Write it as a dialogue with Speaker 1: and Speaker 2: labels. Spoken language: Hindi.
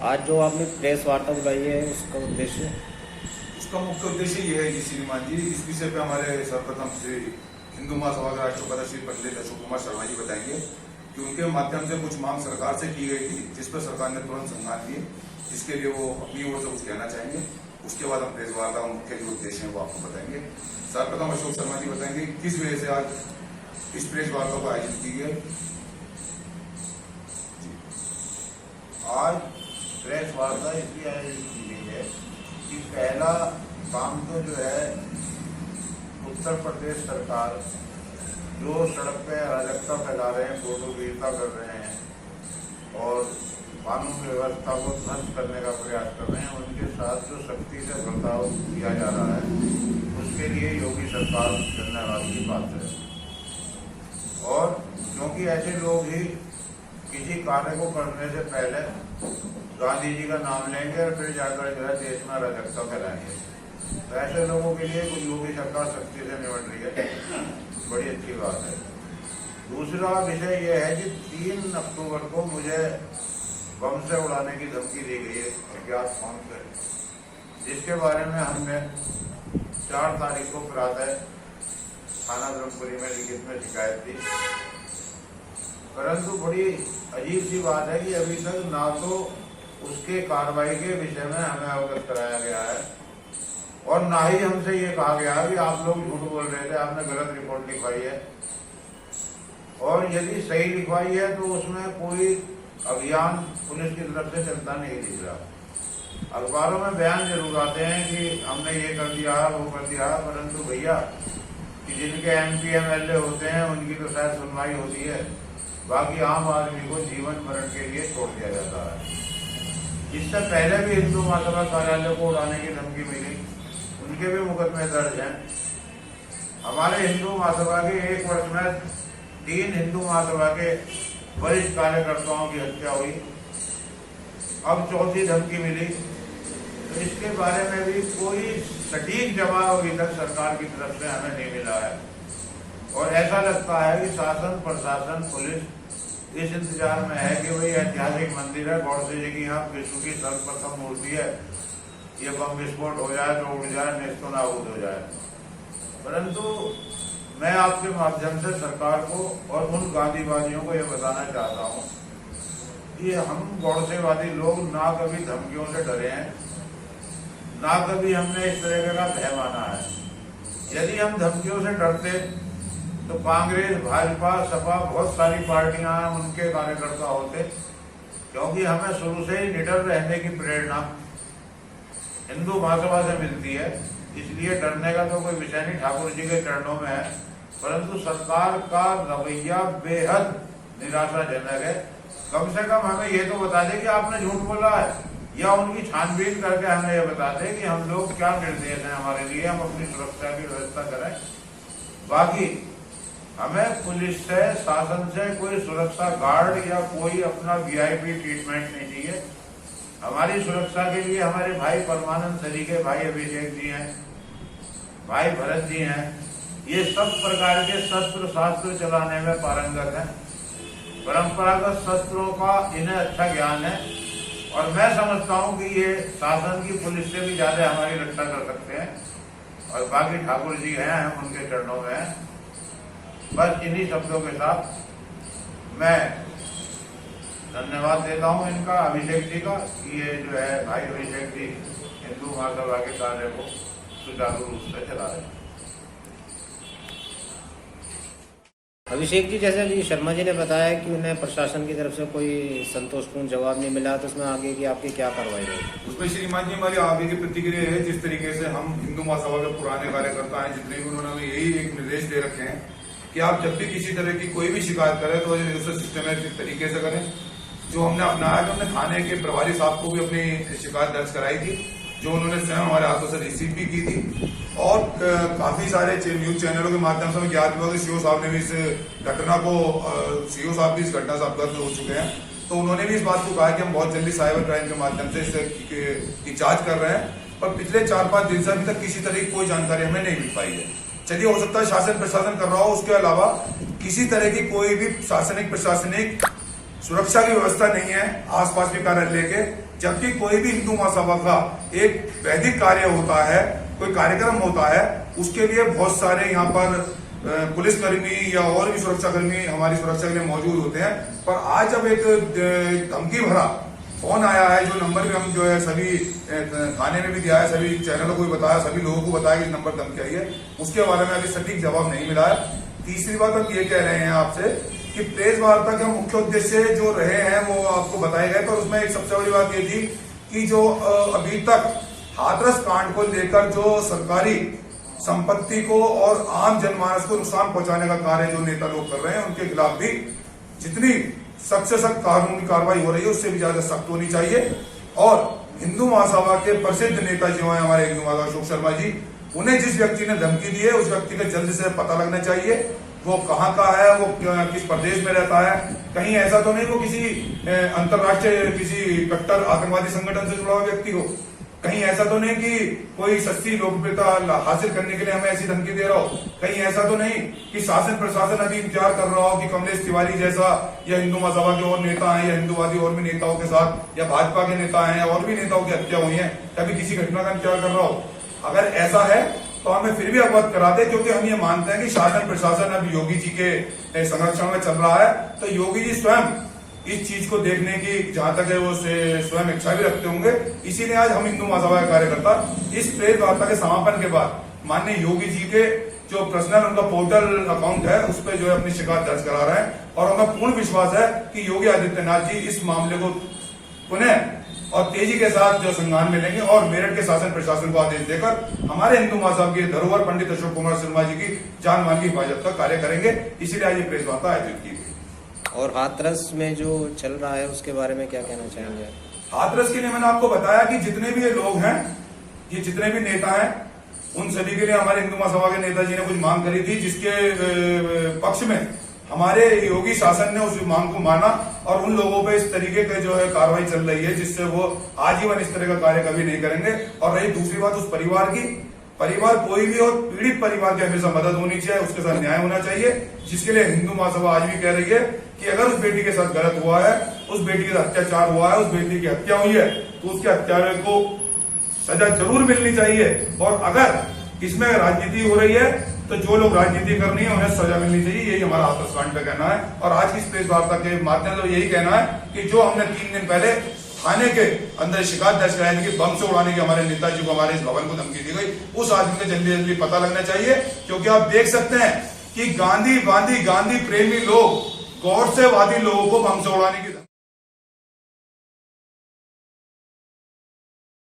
Speaker 1: आज जो आपने प्रेस वार्ता बुलाई है उसका उद्देश्य?
Speaker 2: इसका मुख्य उद्देश्य ये है कि श्रीमान जी, इस विषय पे हमारे सर्वप्रथम श्री हिंदू महासभा के राष्ट्रीय उपाध्यक्ष श्री पंडित अशोक कुमार शर्मा जी बताएंगे कि उनके माध्यम से कुछ मांग सरकार से की गई थी, जिस पर सरकार ने तुरंत संज्ञान लिए, जिसके लिए वो अपनी ओर से कुछ कहना चाहेंगे। उसके बाद हम प्रेस वार्ता का मुख्य जो उद्देश्य है वो आपको बताएंगे। सर्वप्रथम अशोक शर्मा जी बताएंगे किस वजह से आज इस प्रेस वार्ता को आयोजित की गई।
Speaker 3: आज प्रेस वार्ता इसलिए आयोजित की गई है कि पहला काम तो जो है उत्तर प्रदेश सरकार जो सड़क पे अराजकता फैला रहे हैं, फोटोगिरता कर रहे हैं और कानून व्यवस्था को ध्वस्त करने का प्रयास कर रहे हैं, उनके साथ जो सख्ती से बर्ताव किया जा रहा है उसके लिए योगी सरकार धन्यवाद की बात है। और क्योंकि ऐसे लोग ही किसी कार्य को करने से पहले गांधी जी का नाम लेंगे और फिर जाकर जो है देश में अराजकता फैलाएंगे, तो ऐसे लोगों के लिए कुछ योगी सरकार सख्ती से निपट रही है, बड़ी अच्छी बात है। दूसरा विषय यह है कि 3 अक्टूबर को मुझे बम से उड़ाने की धमकी दी गई है अज्ञात फोन से, जिसके बारे में हमने 4 तारीख को प्रातः थाना ब्रह्मपुरी में लिखित में शिकायत दी। परंतु बड़ी अजीब सी बात है कि अभी तक ना तो उसके कार्रवाई के विषय में हमें अवगत कराया गया है और ना ही हमसे ये कहा गया कि आप लोग झूठ बोल रहे थे, आपने गलत रिपोर्ट लिखवाई है। और यदि सही लिखवाई है तो उसमें कोई अभियान पुलिस की तरफ से चलता नहीं दिख रहा। अखबारों में बयान जरूर आते हैं कि हमने ये कर दिया वो कर दिया, परंतु भैया कि जिनके MP MLA होते हैं उनकी तो शायद सुनवाई होती है, बाकी आम आदमी को जीवन मरण के लिए छोड़ दिया जाता है। इससे पहले भी हिंदू महासभा कार्यालय को उड़ाने की धमकी मिली, उनके भी मुकदमे दर्ज हैं। हमारे हिंदू महासभा के 1 वर्ष में 3 हिंदू महासभा के वरिष्ठ कार्यकर्ताओं की हत्या हुई, अब 4थी धमकी मिली। तो इसके बारे में भी कोई सटीक जवाब अभी तक सरकार की तरफ से हमें नहीं मिला है और ऐसा लगता है कि शासन प्रशासन पुलिस इस इंतजार में है कि भाई ऐतिहासिक मंदिर है, गौड़से जी की यहाँ विश्व की सर्वप्रथम मूर्ति है, ये बम विस्फोट हो जाए तो उड़ जाए, नेस्तो नाबूद हो जाए। परंतु मैं आपके माध्यम से सरकार को और उन गांधीवादियों को यह बताना चाहता हूँ कि हम गौड़सेवादी लोग ना कभी धमकियों से डरे हैं, ना कभी हमने इस तरह का भय माना है। यदि हम धमकियों से डरते तो कांग्रेस, भाजपा, सपा, बहुत सारी पार्टियां हैं, उनके कार्यकर्ता होते, क्योंकि हमें शुरू से ही निडर रहने की प्रेरणा हिंदू महासभा से मिलती है, इसलिए डरने का तो कोई विषय नहीं, ठाकुर जी के चरणों में है। परंतु सरकार का रवैया बेहद निराशाजनक है। कम से कम हमें ये तो बता दें कि आपने झूठ बोला है, या उनकी छानबीन करके हमें ये बता दें कि हम लोग क्या निर्देश हैं हमारे लिए, हम अपनी सुरक्षा की व्यवस्था करें। बाकी हमें पुलिस से, शासन से कोई सुरक्षा गार्ड या कोई अपना VIP ट्रीटमेंट नहीं चाहिए। हमारी सुरक्षा के लिए हमारे भाई परमानंद सरीखे, भाई अभिषेक जी हैं, भाई भरत जी हैं, ये सब प्रकार के शस्त्र शास्त्र चलाने में पारंगत हैं। परंपरागत शस्त्रों का इन्हें अच्छा ज्ञान है और मैं समझता हूं कि ये शासन की पुलिस से भी ज्यादा हमारी रक्षा कर सकते हैं। और बाकी ठाकुर जी हैं, हम उनके चरणों में हैं। बस इन्हीं शब्दों के साथ मैं धन्यवाद देता हूं इनका, अभिषेक जी का, कि ये जो है भाई अभिषेक जी हिंदू महासभा के कार्य को सुचारू रूप से चला रहे हैं।
Speaker 1: अभिषेक जी, जैसे अभी शर्मा जी ने बताया कि उन्हें प्रशासन की तरफ से कोई संतोषपूर्ण जवाब नहीं मिला, तो उसमें आगे की आपकी क्या कार्रवाई रहेगी?
Speaker 2: उसमें श्रीमान जी हमारी आगे की प्रतिक्रिया है, जिस तरीके से हम हिंदू महासभा के पुराने कार्यकर्ता हैं जितने भी, उन्होंने हमें यही एक निर्देश दे रखे हैं कि आप जब भी किसी तरह की कोई भी शिकायत करें तो उसे सिस्टमैटिक तरीके से करें। जो हमने अपनाया कि हमने थाने के प्रभारी साहब को भी अपनी शिकायत दर्ज कराई थी, जो उन्होंने स्वयं हमारे हाथों से रिसीव भी की थी। और काफी सारे न्यूज चैनलों के माध्यम से हमें ज्ञात हुआ कि CO साहब ने भी इस घटना को, CO साहब भी इस घटना से अवगत हो चुके हैं, तो उन्होंने भी इस बात को कहा कि हम बहुत जल्दी साइबर क्राइम के माध्यम से इसकी जांच कर रहे हैं। पर पिछले 4-5 दिन से अभी तक किसी तरह की कोई जानकारी हमें नहीं मिल पाई है। चलिए, हो सकता है शासन प्रशासन कर रहा हो, उसके अलावा किसी तरह की कोई भी शासनिक प्रशासनिक सुरक्षा की व्यवस्था नहीं है आसपास के कार्यालय के, जबकि कोई भी हिंदू महासभा का एक वैदिक कार्य होता है, कोई कार्यक्रम होता है, उसके लिए बहुत सारे यहाँ पर पुलिसकर्मी या और भी सुरक्षाकर्मी हमारी सुरक्षा के लिए मौजूद होते हैं। पर आज जब एक धमकी भरा फोन आया है, जो नंबर भी हम जो है सभी थाने में भी दिया है, सभी चैनलों को भी बताया, सभी लोगों को बताया कि नंबर धमकी आई है, उसके बारे में अभी सटीक जवाब नहीं मिला है। तीसरी बात हम ये कह रहे हैं आपसे कि प्रेस वार्ता के मुख्य उद्देश्य जो रहे हैं वो आपको बताए गए, पर उसमें एक सबसे बड़ी बात ये थी कि जो अभी तक हाथरस कांड को लेकर जो सरकारी संपत्ति को और आम जनमानस को नुकसान पहुंचाने का कार्य जो नेता लोग कर रहे हैं, उनके खिलाफ भी जितनी सख्त से सख्त कानूनी कार्रवाई हो रही है उससे भी ज्यादा सख्त होनी चाहिए। और हिंदू महासभा के प्रसिद्ध नेता जो है हमारे हिंदू महासभा अशोक शर्मा जी, उन्हें जिस व्यक्ति ने धमकी दी है उस व्यक्ति का जल्द से पता लगना चाहिए, वो कहाँ का है, वो किस प्रदेश में रहता है। कहीं ऐसा तो नहीं वो किसी अंतरराष्ट्रीय किसी कट्टर आतंकवादी संगठन से जुड़ा हुआ व्यक्ति हो, कहीं ऐसा तो नहीं कि कोई सस्ती लोकप्रियता हासिल करने के लिए हमें ऐसी धमकी दे रहा हो, कहीं ऐसा तो नहीं कि शासन प्रशासन अभी इंतजार कर रहा हो कि कमलेश तिवारी जैसा या हिंदू महासभा के और नेता हैं या हिंदूवादी और भी नेताओं के साथ या भाजपा के नेता हैं और भी नेताओं की हत्या हुई है, कभी किसी घटना का इंतजार कर रहा हो। अगर ऐसा है तो हमें फिर भी अवगत करा दे, क्योंकि हम ये मानते हैं कि शासन प्रशासन अब योगी जी के संरक्षण में चल रहा है, तो योगी जी स्वयं इस चीज को देखने की जहां तक है वो स्वयं इच्छा भी रखते होंगे। इसीलिए आज हम हिंदू महासभा के कार्यकर्ता इस प्रेस वार्ता के समापन के बाद माननीय योगी जी के जो पर्सनल उनका पोर्टल अकाउंट है उस पर जो है अपनी शिकायत दर्ज करा रहे हैं, और हमें पूर्ण विश्वास है कि योगी आदित्यनाथ जी इस मामले को पुनः और तेजी के साथ जो संज्ञान में लेंगे और मेरठ के शासन प्रशासन को आदेश देकर हमारे हिंदू महासभा के धरोहर पंडित अशोक कुमार शर्मा जी की जान माल की हिफाजत का कार्य करेंगे। इसीलिए आज ये प्रेस वार्ता आयोजित की गई।
Speaker 1: और हाथरस में जो चल रहा है उसके बारे में क्या कहना चाहेंगे? हाथरस
Speaker 2: के लिए मैंने आपको बताया कि जितने भी ये लोग हैं, ये जितने भी नेता हैं, उन सभी के लिए हमारे हिंदू महासभा के नेताजी ने कुछ मांग करी थी, जिसके पक्ष में हमारे योगी शासन ने उस मांग को माना और उन लोगों पे इस तरीके की जो है कार्रवाई चल रही है जिससे वो आजीवन इस तरह का कार्य कभी नहीं करेंगे। और रही दूसरी बात उस परिवार की, परिवार कोई भी हो, पीड़ित परिवार की हमेशा मदद होनी चाहिए, उसके साथ न्याय होना चाहिए, जिसके लिए हिंदू महासभा आज भी कह रही है कि अगर उस बेटी के साथ गलत हुआ है, उस बेटी के साथ अत्याचार हुआ है, उस बेटी की हत्या हुई है, तो उसके हत्यारे को सजा जरूर मिलनी चाहिए। और अगर इसमें राजनीति हो रही है तो जो लोग राजनीति करनी है उन्हें सजा मिलनी चाहिए, यही हमारा हाथरस कांड पे कहना है। और आज की इस प्रेस वार्ता के माध्यम से यही कहना है कि जो हमने 3 दिन पहले थाने के अंदर शिकायत दर्ज कराई थी कि बम से उड़ाने की हमारे नेताजी को हमारे इस भवन को धमकी दी गई, उस आदमी को जल्दी जल्दी पता लगना चाहिए। क्योंकि आप देख सकते हैं कि गांधी प्रेमी लोग, गौरसेवादी लोगों को बम से उड़ाने की